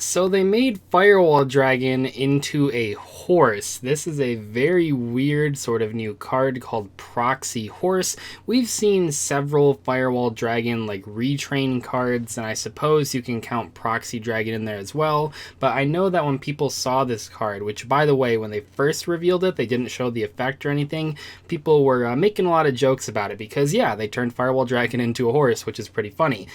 So they made Firewall Dragon into a horse. This is a very weird sort of new card called Proxy Horse. We've seen several Firewall Dragon like retrain cards, and I suppose you can count Proxy Dragon in there as well. But I know that when people saw this card, which by the way, when they first revealed it, they didn't show the effect or anything, people were making a lot of jokes about it because yeah, they turned Firewall Dragon into a horse, which is pretty funny.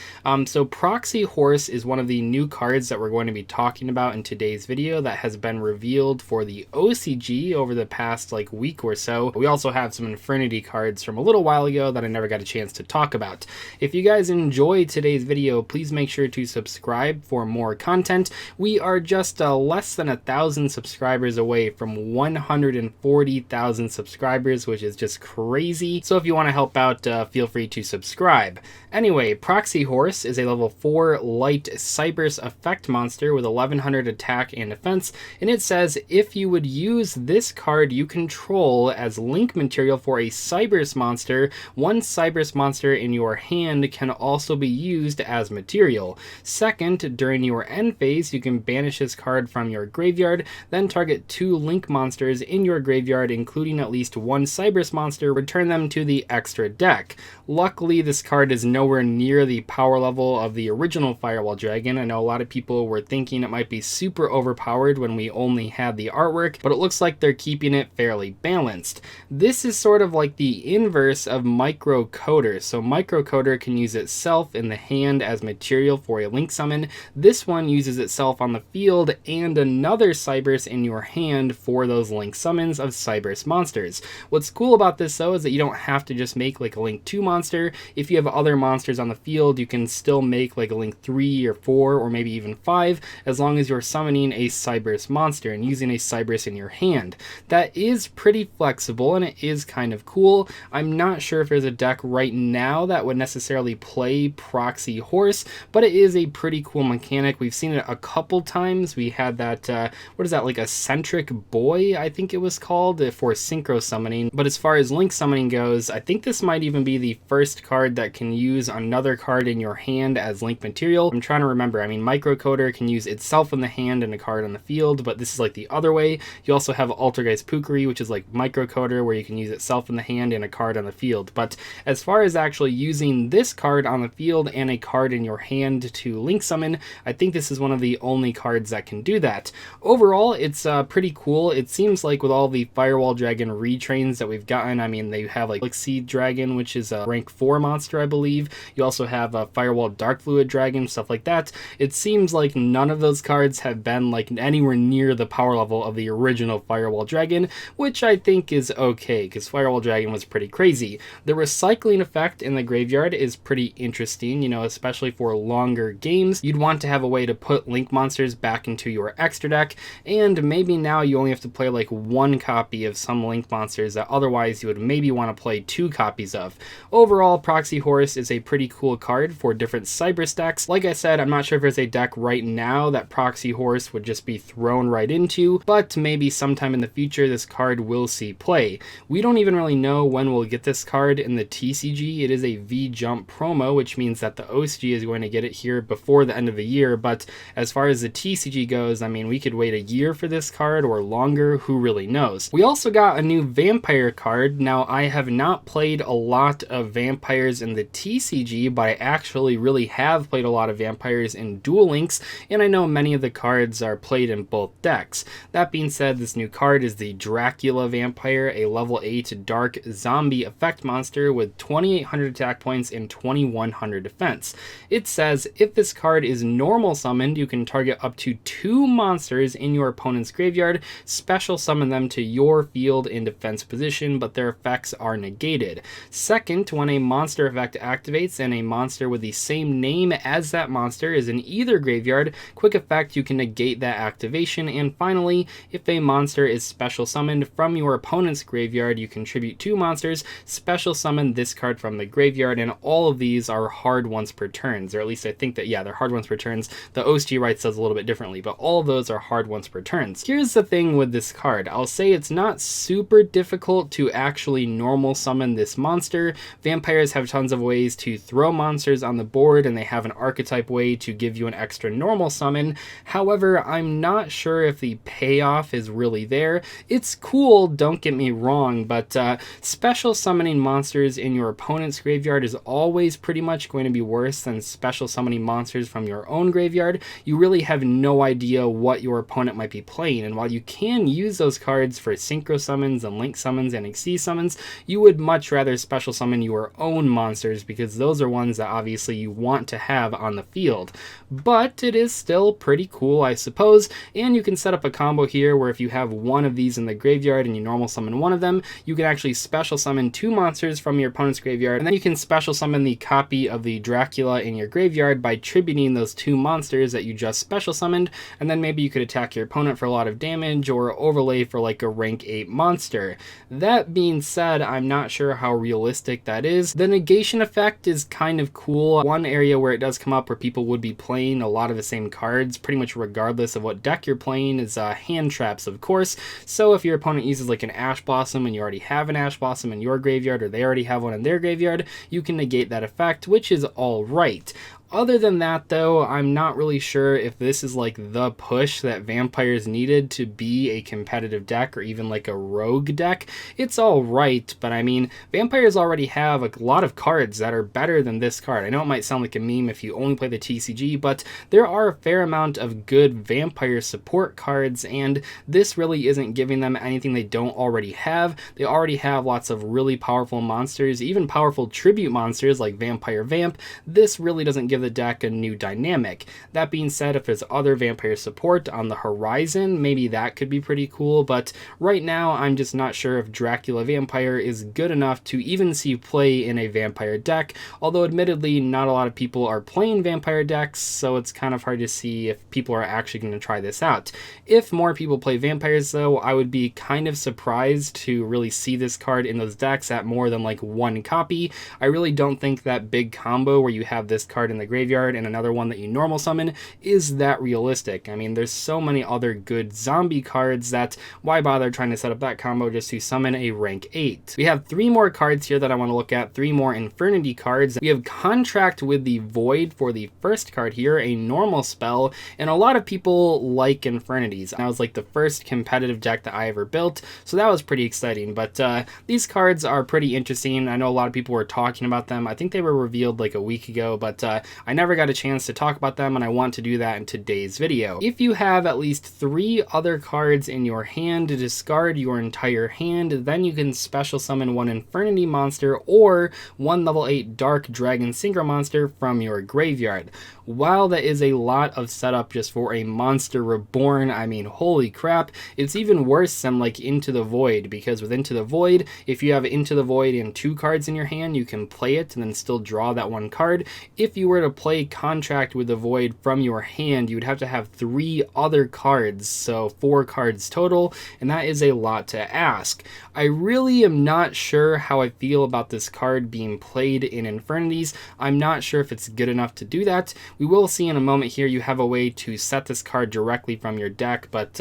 So Proxy Horse is one of the new cards that we're going to be talking about in today's video that has been revealed for the OCG over the past like week or so. We also have some Infernity cards from a little while ago that I never got a chance to talk about. If you guys enjoyed today's video, please make sure to subscribe for more content. We are just less than 1,000 subscribers away from 140,000 subscribers, which is just crazy. So if you want to help out, feel free to subscribe. Anyway, Proxy Horse is a level 4 light Cyberse effect monster with 1100 attack and defense, and it says if you would use this card you control as link material for a Cyberse monster, one Cyberse monster in your hand can also be used as material. Second, during your end phase, you can banish this card from your graveyard, then target 2 link monsters in your graveyard, including at least one Cyberse monster, return them to the extra deck. Luckily, this card is nowhere near the power level of the original Firewall Dragon. I know a lot of people were thinking it might be super overpowered when we only had the artwork, but it looks like they're keeping it fairly balanced. This is sort of like the inverse of Microcoder. So Microcoder can use itself in the hand as material for a link summon. This one uses itself on the field and another Cyberse in your hand for those link summons of Cyberse monsters. What's cool about this though is that you don't have to just make like a link 2 monster. If you have other monsters on the field, you can still make like a link 3 or 4 or maybe even 5 as long as you're summoning a Cyberse monster and using a Cyberse in your hand. That is pretty flexible and it is kind of cool. I'm not sure if there's a deck right now that would necessarily play Proxy Horse, but it is a pretty cool mechanic. We've seen it a couple times. We had that, what is that, like a Centric Boy, I think it was called, for synchro summoning. But as far as link summoning goes, I think this might even be the first card that can use another card in your hand as link material. I'm trying to remember. I mean, Microcoder can use itself in the hand and a card on the field, but this is like the other way. You also have Altergeist Pukari, which is like Microcoder, where you can use itself in the hand and a card on the field. But as far as actually using this card on the field and a card in your hand to link summon, I think this is one of the only cards that can do that. Overall, it's pretty cool. It seems like with all the Firewall Dragon retrains that we've gotten, I mean, they have like Seed Dragon, which is a rank 4 monster, I believe. You also have a Firewall Dark Fluid Dragon, stuff like that. It seems like none of those cards have been like anywhere near the power level of the original Firewall Dragon, which I think is okay, because Firewall Dragon was pretty crazy. The recycling effect in the graveyard is pretty interesting, you know, especially for longer games. You'd want to have a way to put link monsters back into your extra deck, and maybe now you only have to play like 1 copy of some link monsters that otherwise you would maybe want to play 2 copies of. Overall, Proxy Horse is a pretty cool card for different Cyberse decks. Like I said, I'm not sure if there's a deck right now that Proxy Horse would just be thrown right into, but maybe sometime in the future this card will see play. We don't even really know when we'll get this card in the TCG. It is a V-Jump promo, which means that the OCG is going to get it here before the end of the year, but as far as the TCG goes, I mean, we could wait a year for this card or longer, who really knows. We also got a new vampire card. Now, I have not played a lot of vampires in the TCG, but I actually really have played a lot of vampires in Duel Links, and I know many of the cards are played in both decks. That being said, this new card is the Draculea Vampire, a level 8 dark zombie effect monster with 2800 attack points and 2100 defense. It says if this card is normal summoned, you can target up to 2 monsters in your opponent's graveyard, special summon them to your field in defense position, but their effects are negated. Second, when a monster effect activates and a monster with the same name as that monster is in either graveyard, quick effect, you can negate that activation. And finally, if a monster is special summoned from your opponent's graveyard, you contribute 2 monsters, special summon this card from the graveyard, and all of these are hard once per turns, or at least I think that, yeah, they're hard once per turns. The OCG writes says a little bit differently, but all of those are hard once per turns. Here's the thing with this card. I'll say it's not super difficult to actually normal summon this monster. Vampires have tons of ways to to throw monsters on the board, and they have an archetype way to give you an extra normal summon. However, I'm not sure if the payoff is really there. It's cool, don't get me wrong, but special summoning monsters in your opponent's graveyard is always pretty much going to be worse than special summoning monsters from your own graveyard. You really have no idea what your opponent might be playing, and while you can use those cards for synchro summons and link summons and XC summons, you would much rather special summon your own monsters because those are ones that obviously you want to have on the field. But it is still pretty cool, I suppose, and you can set up a combo here where if you have one of these in the graveyard and you normal summon one of them, you can actually special summon 2 monsters from your opponent's graveyard, and then you can special summon the copy of the Dracula in your graveyard by tributing those 2 monsters that you just special summoned, and then maybe you could attack your opponent for a lot of damage or overlay for like a rank 8 monster. That being said, I'm not sure how realistic that is. The negation effect is kind of cool. One area where it does come up where people would be playing a lot of the same cards pretty much regardless of what deck you're playing is hand traps, of course. So if your opponent uses like an Ash Blossom and you already have an Ash Blossom in your graveyard, or they already have one in their graveyard, you can negate that effect, which is all right. Other than that, though, I'm not really sure if this is like the push that Vampires needed to be a competitive deck or even like a rogue deck. It's all right, but I mean, Vampires already have a lot of cards that are better than this card. I know it might sound like a meme if you only play the TCG, but there are a fair amount of good Vampire support cards, and this really isn't giving them anything they don't already have. They already have lots of really powerful monsters, even powerful tribute monsters like Vampire Vamp. This really doesn't give the deck a new dynamic. That being said, if there's other Vampire support on the horizon, maybe that could be pretty cool, but right now I'm just not sure if Dracula Vampire is good enough to even see play in a Vampire deck, although admittedly not a lot of people are playing Vampire decks, so it's kind of hard to see if people are actually going to try this out. If more people play Vampires though, I would be kind of surprised to really see this card in those decks at more than like 1 copy. I really don't think that big combo where you have this card in the graveyard and another one that you normal summon is that realistic. I mean, there's so many other good zombie cards that why bother trying to set up that combo just to summon a rank 8. We have 3 more cards here that I want to look at, 3 more Infernity cards. We have Contract with the Void for the first card here, a normal spell, and a lot of people like Infernities. That was like the first competitive deck that I ever built, so that was pretty exciting, but these cards are pretty interesting. I know a lot of people were talking about them. I think they were revealed like a week ago, but I never got a chance to talk about them, and I want to do that in today's video. If you have at least 3 other cards in your hand to discard your entire hand, then you can special summon 1 Infernity monster or 1 level 8 Dark Dragon Synchro monster from your graveyard. While that is a lot of setup just for a monster reborn, I mean, holy crap, it's even worse than like Into the Void, because with Into the Void, if you have Into the Void and 2 cards in your hand, you can play it and then still draw that 1 card. If you were to play Contract with the Void from your hand, you would have to have 3 other cards, so 4 cards total, and that is a lot to ask. I really am not sure how I feel about this card being played in Infernities. I'm not sure if it's good enough to do that. We will see in a moment here. You have a way to set this card directly from your deck, but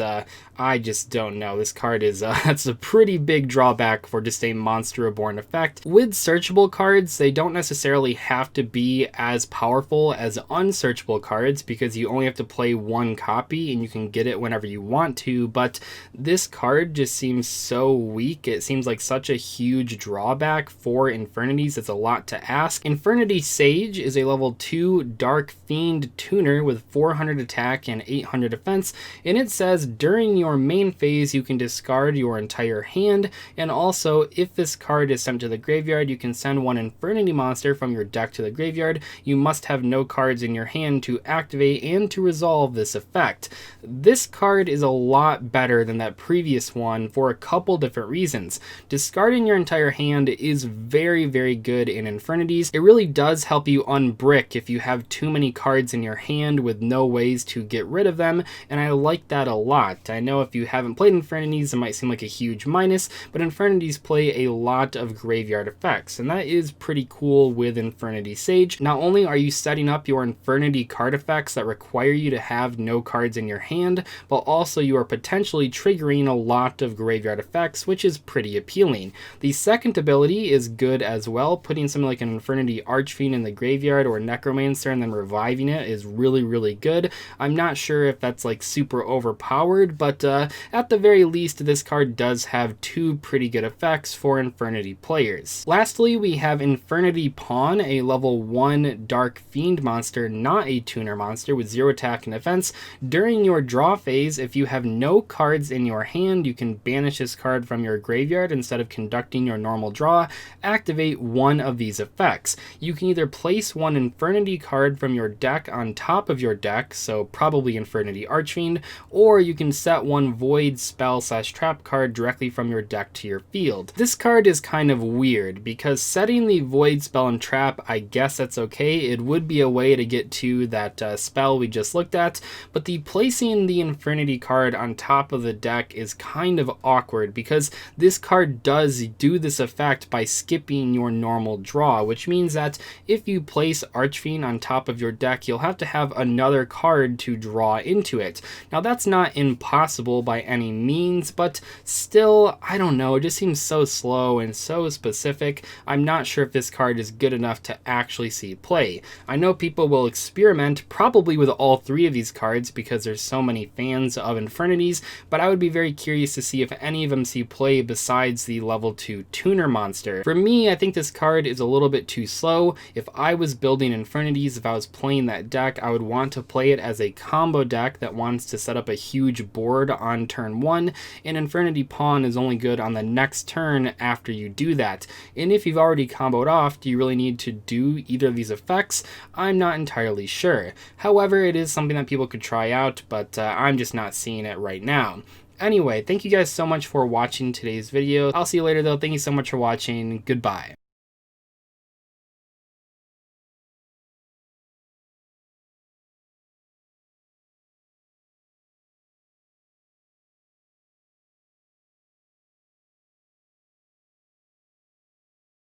I just don't know. This card is that's a pretty big drawback for just a monster reborn effect. With searchable cards, they don't necessarily have to be as powerful as unsearchable cards because you only have to play 1 copy and you can get it whenever you want to, but this card just seems so weak. It seems like such a huge drawback for Infernities. It's a lot to ask. Infernity Sage is a level 2 Dark Fiend tuner with 400 attack and 800 defense, and it says during your main phase you can discard your entire hand, and also if this card is sent to the graveyard, you can send 1 Infernity monster from your deck to the graveyard. You must have no cards in your hand to activate and to resolve this effect. This card is a lot better than that previous one for a couple different reasons. Discarding your entire hand is very, very good in Infernities. It really does help you unbrick if you have too many cards in your hand with no ways to get rid of them, and I like that a lot. I know if you haven't played Infernities, it might seem like a huge minus, but Infernities play a lot of graveyard effects, and that is pretty cool with Infernity Sage. Not only are you setting up your Infernity card effects that require you to have no cards in your hand, but also you are potentially triggering a lot of graveyard effects, which is pretty appealing. The second ability is good as well. Putting something like an Infernity Archfiend in the graveyard or Necromancer and then reviving it is really good. I'm not sure if that's like super overpowered, but at the very least, this card does have two pretty good effects for Infernity players. Lastly, we have Infernity Pawn, a level 1 Dark Fiend monster, not a tuner monster, with 0 attack and defense. During your draw phase, if you have no cards in your hand, you can banish this card from your graveyard instead of conducting your normal draw. Activate one of these effects. You can either place one Infernity card from your deck on top of your deck, so probably Infernity Archfiend, or you can set one void spell/trap card directly from your deck to your field. This card is kind of weird because setting the void spell and trap, I guess that's okay. It would be a way to get to that spell we just looked at, but the placing the Infernity card on top of the deck is kind of awkward because this card does do this effect by skipping your normal draw, which means that if you place Archfiend on top of your deck, you'll have to have another card to draw into it. Now that's not impossible by any means, but still, I don't know, it just seems so slow and so specific. I'm not sure if this card is good enough to actually see play. I know people will experiment probably with all three of these cards because there's so many fans of Infernities, but I would be very curious to see if any of them see play besides the level 2 tuner monster. For me, I think this card is a little bit too slow. If I was building Infernities, if I was playing that deck, I would want to play it as a combo deck that wants to set up a huge board on turn 1, and Infernity Pawn is only good on the next turn after you do that. And if you've already comboed off, do you really need to do either of these effects? I'm not entirely sure. However, it is something that people could try out, but I'm just not seeing it right now. Anyway, thank you guys so much for watching today's video. I'll see you later though. Thank you so much for watching. Goodbye.